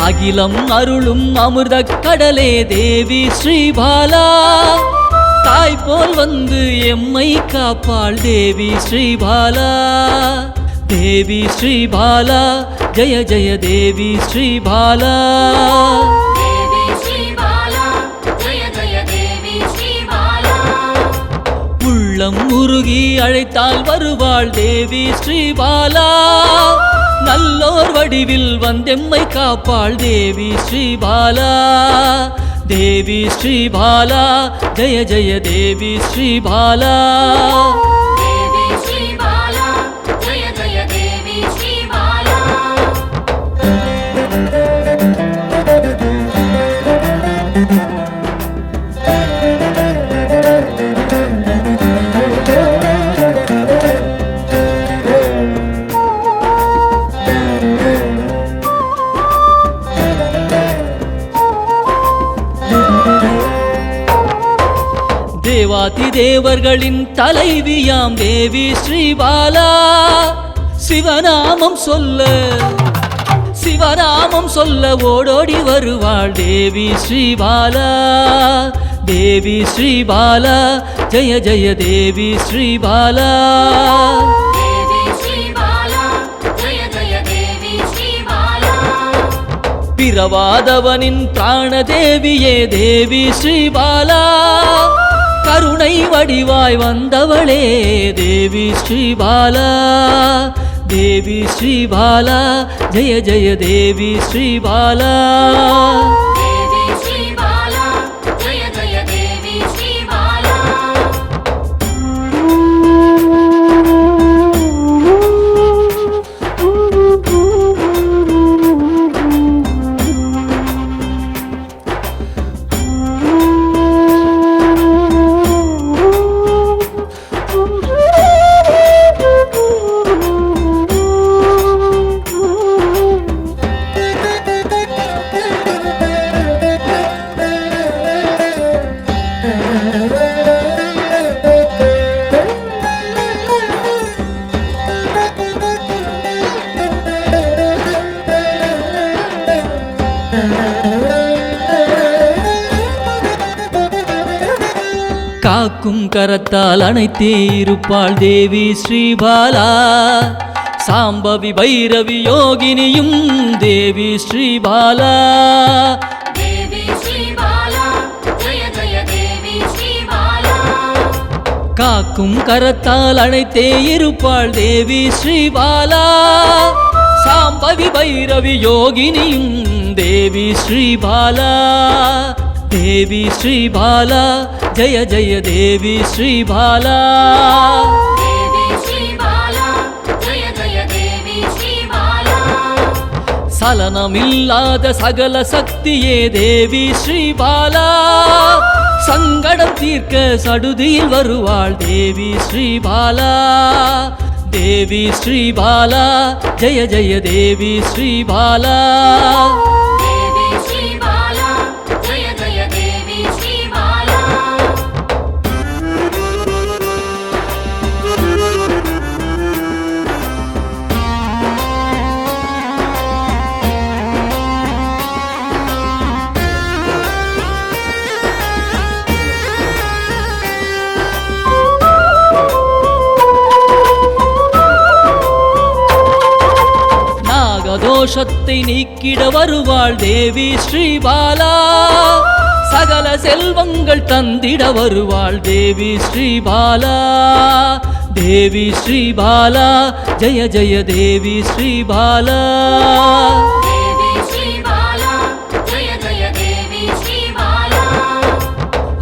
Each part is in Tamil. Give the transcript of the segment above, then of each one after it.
அகிலம் அருளும் அமிர்த கடலே தேவி ஸ்ரீபாலா, தாய் போல் வந்து எம்மை காப்பாள் தேவி ஸ்ரீபாலா. தேவி ஸ்ரீபாலா ஜெய ஜெய தேவி ஸ்ரீபாலா. உள்ளம் உருகி அழைத்தால் வருவாள் தேவி ஸ்ரீபாலா. நல்லோர் வடிவில் வந்தெம்மை காப்பாள் தேவி ஸ்ரீபாலா. தேவி ஸ்ரீபாலா ஜெய ஜெய தேவி ஸ்ரீபாலா. தேவாதி தேவர்களின் தலைவியாம் தேவி ஸ்ரீபாலா. சிவநாமம் சொல்ல ஓடோடி வருவாள் தேவி ஸ்ரீபாலா. தேவி ஸ்ரீபாலா ஜெய ஜெய தேவி ஸ்ரீபாலா. பிறவாதவனின் பிராணதேவியே தேவி ஸ்ரீபாலா. கருணை வடிவாய் வந்தவளே தேவி ஸ்ரீபாலா. தேவி ஸ்ரீபாலா ஜெய ஜெய தேவி ஸ்ரீபாலா. காக்கும் கரத்தால் அணைத்தே இருப்பாள் தேவி ஸ்ரீபாலா. சாம்பவி பைரவி யோகினியும் தேவி ஸ்ரீபாலா. காக்கும் கரத்தால் அணைத்தே இருப்பாள் தேவி ஸ்ரீபாலா. சாம்பவி பைரவி யோகினியும் தேவி ஸ்ரீபாலா. தேவி ஸ்ரீபாலா ஜெய ஜெய தேவி ஸ்ரீபாலா. சலனமில்லாத சகல சக்தியே தேவி ஸ்ரீபாலா. சங்கடம் தீர்க்க சடுதியில் வருவாள் தேவி ஸ்ரீபாலா. தேவி ஸ்ரீபாலா ஜெய ஜெய தேவி ஸ்ரீபாலா. தோஷத்தை நீக்கிட வருவாள் தேவி ஸ்ரீபாலா. சகல செல்வங்கள் தந்திட வருவாள் தேவி ஸ்ரீபாலா. தேவி ஸ்ரீபாலா ஜெய ஜெய தேவி ஸ்ரீபாலா.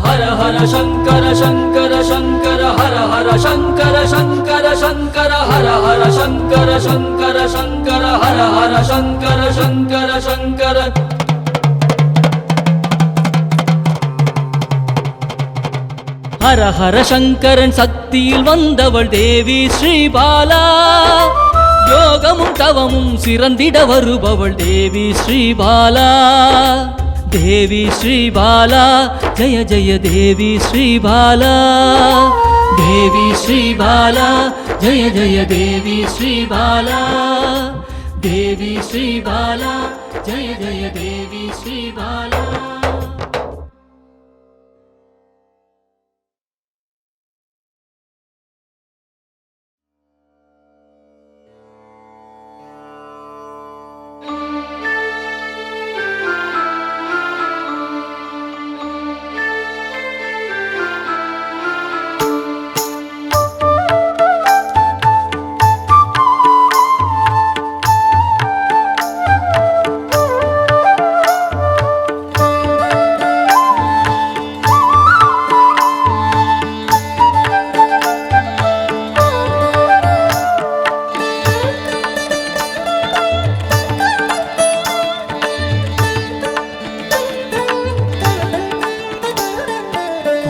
ஹர ஹர சங்கர சங்கர சங்கர ஹர ஹர சங்கர சங்கர சங்கர ஹர ஹர சங்கர சங்கர சங்கர ஹர ஹர சங்கர சங்கர சங்கர. ஹர ஹர சங்கரன் சக்தியில் வந்தவள் தேவி ஸ்ரீபாலா. யோகமும் தவமும் சிறந்திட வருபவள் தேவி ஸ்ரீபாலா. தேவி ஸ்ரீபாலா ஜய ஜய தேவி ஸ்ரீபாலா. தேவி ஸ்ரீபாலா ஜய ஜய தேவி ஸ்ரீபாலா. தேவி ஸ்ரீபாலா ஜய ஜய தேவி ஸ்ரீபாலா.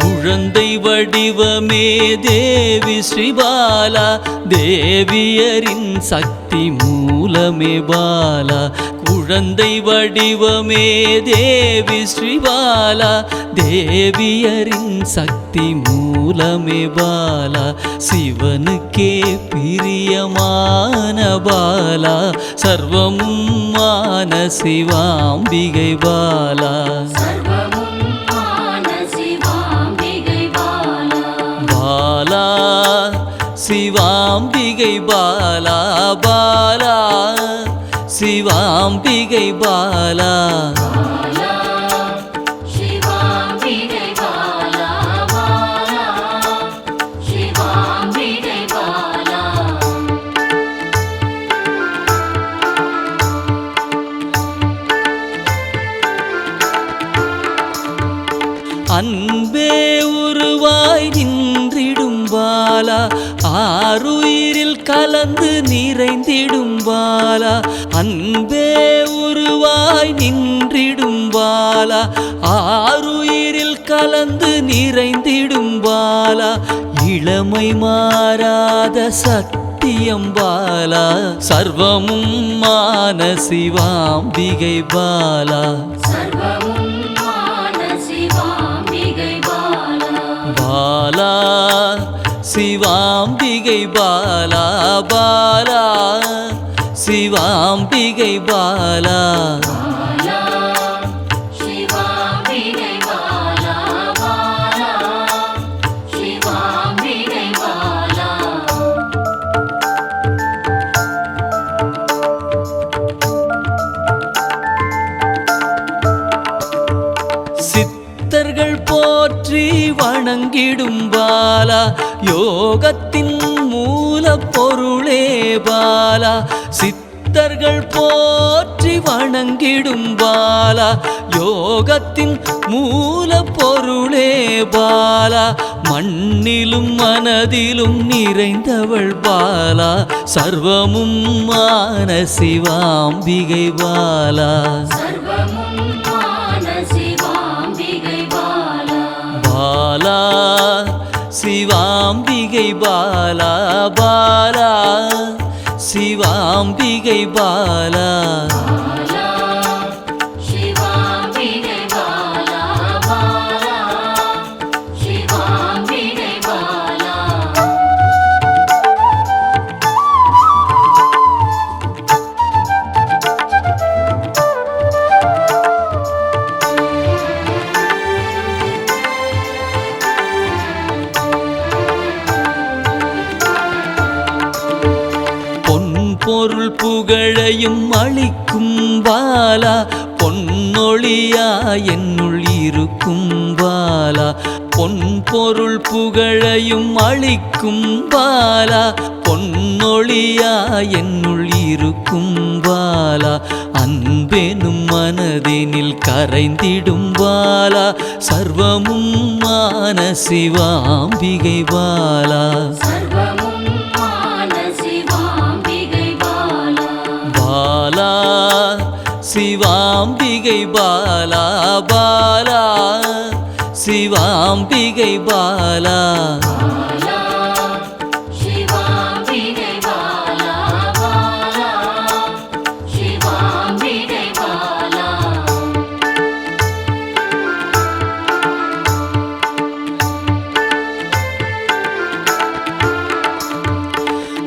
குழந்தை வடிவமே தேவி ஸ்ரீபாலா. தேவியரின் சக்தி மூலமே பாலா. குழந்தை வடிவமே தேவி ஸ்ரீபாலா. தேவியரின் சக்தி மூலமே பாலா. சிவனுக்கே பிரியமான பாலா. சர்வமும் மான சிவாம்பிகை பாலா. பாலா சிவாம்பிகை பாலா. பாலா சிவாம்பிகை பாலா. அன்பே உருவாய் நின்றிடும் பாலா. ஆருயிரில் கலந்து நிறைந்திடும் பாலா. அன்பே உருவாய் நின்றிடும் பாலா. ஆருயிரில் கலந்து நிறைந்திடும் பாலா. இளமை மாறாத சத்தியம் பாலா. சர்வமும் மான சிவாம்பிகை பாலா. பாலா சிவாம்பிகை பாலா. பாலா சிவாம்பிகை பாலா. சித்தர்கள் போற்றி வணங்கிடும் பாலா. யோகத்தின் மூல பொருளே பாலா. சித்தர்கள் போற்றி வணங்கிடும் பாலா. யோகத்தின் மூல பொருளே பாலா. மண்ணிலும் மனதிலும் நிறைந்தவள் பாலா. சர்வமும் மான சிவாம்பிகை பாலா. பாலா சிவாம்பிகை பாலா. பாலா சிவாம்பிகை பாலா. பொருள் புகழையும் அளிக்கும் பாலா. பொன்னொழியா என்னுள் இருக்கும் பாலா. பொன் பொருள் புகழையும் அளிக்கும் பாலா. பொன்னொழியா என்னுள் இருக்கும் பாலா. அன்பெனும் மனதினில் கரைந்திடும் பாலா சர்வமும் மான சிவாம்பிகை பாலா பாலா சிவாம்பிகை பாலா பாலா சிவாம்பிகை பாலா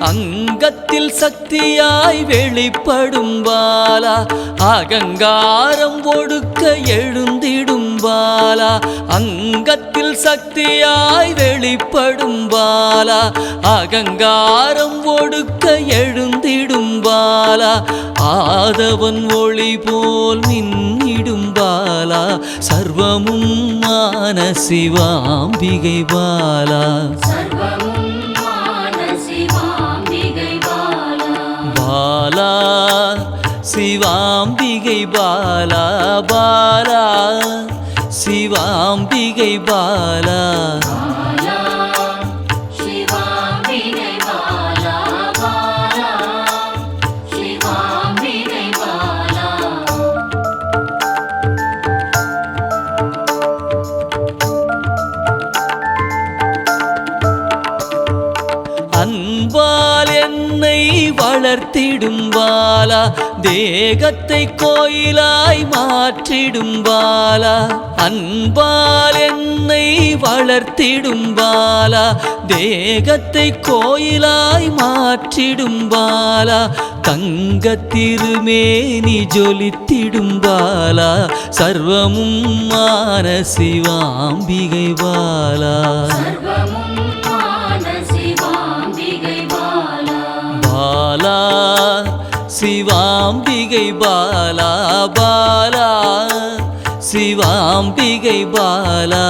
அங்கத்தில் சக்தியாய் வெளிப்படும் பாலா அகங்காரம் ஒடுக்க எழுந்திடும் பாலா அங்கத்தில் சக்தியாய் வெளிப்படும் பாலா அகங்காரம் ஒடுக்க எழுந்திடும் பாலா ஆதவன் ஒளி போல் மின்னிடும் பாலா சர்வமும் மான சிவாம்பிகை பாலா பாலா சிவாம்பிகை பாலா பாலா சிவாம்பிகை பாலா அன்பால் என்னை வளர்த்திடும் பாலா தேகத்தை கோயிலாய் மாற்றிடும் பாலா அன்பால் என்னை வளர்த்திடும் பாலா தேகத்தை கோயிலாய் மாற்றிடும் பாலா தங்க திருமேனி ஜொலித்திடும் பாலா சர்வமும் மான சிவாம்பிகை பாலா பாலா சிவாம்பிகை பாலா பாலா சிவாம்பிகை பாலா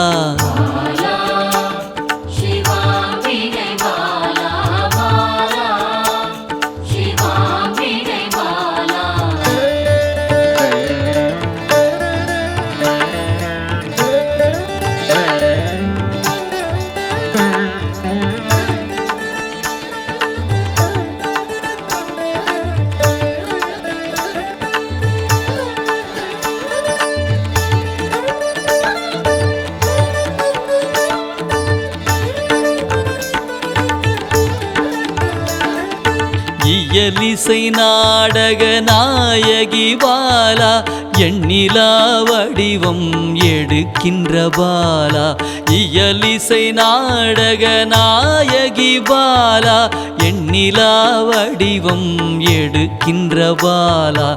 இயலிசை நாடக நாயகி பாலா எண்ணிலா வடிவம் எடுக்கின்ற பாலா இயலிசை நாடக நாயகி பாலா எண்ணிலா வடிவம் எடுக்கின்ற பாலா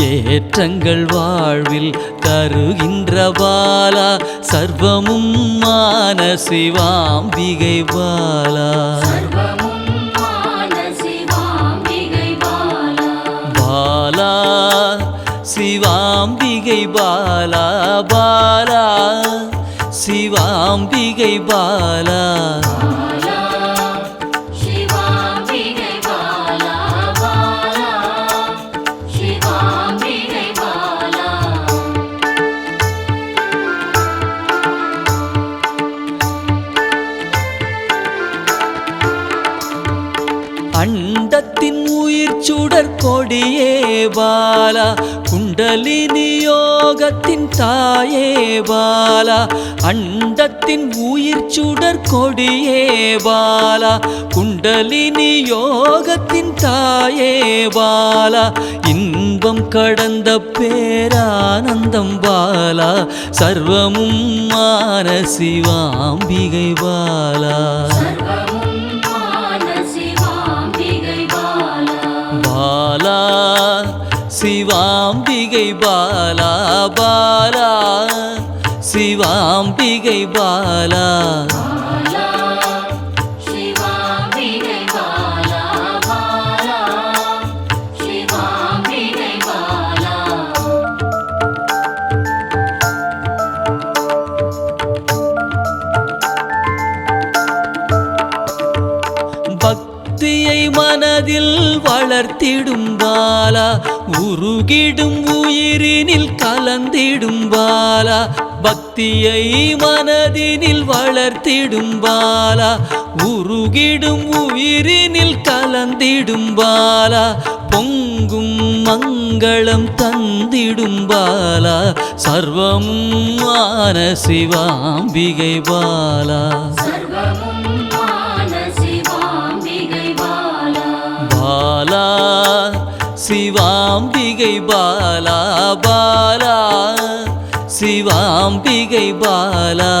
ஏற்றங்கள் வாழ்வில் தருகின்ற பாலா சர்வமும் மான சிவாம்பிகை பாலா பாலா சிவாம்பிகை பாலா பாலா சிவாம்பிகை பாலா அண்டத்தின் உயிர் சுடர் கொடியே பாலா குண்டலினி யோகத்தின் தாயே பாலா அண்டத்தின் உயிர் சுடர் கொடியே பாலா குண்டலினி யோகத்தின் தாயே பாலா இன்பம் கடந்த பேரானந்தம் பாலா சர்வமும் மான சிவாம்பிகை பாலா பாலா சிவாம்பிகை பாலா பாலா சிவாம்பிகை பாலா பக்தியை மனதில் வளர்த்திடும் பாலா உருகிடும் உயிரினில் கலந்திடும் பாலா பக்தியை மனதினில் வளர்த்திடும் பாலா உருகிடும் உயிரினில் கலந்திடும் பாலா பொங்கும் மங்களம் தந்திடும் பாலா சர்வமும் ஆன சிவாம்பிகை பாலா பாலா சிவாம்பிகை பாலா பாலா சிவாம்பிகை பாலா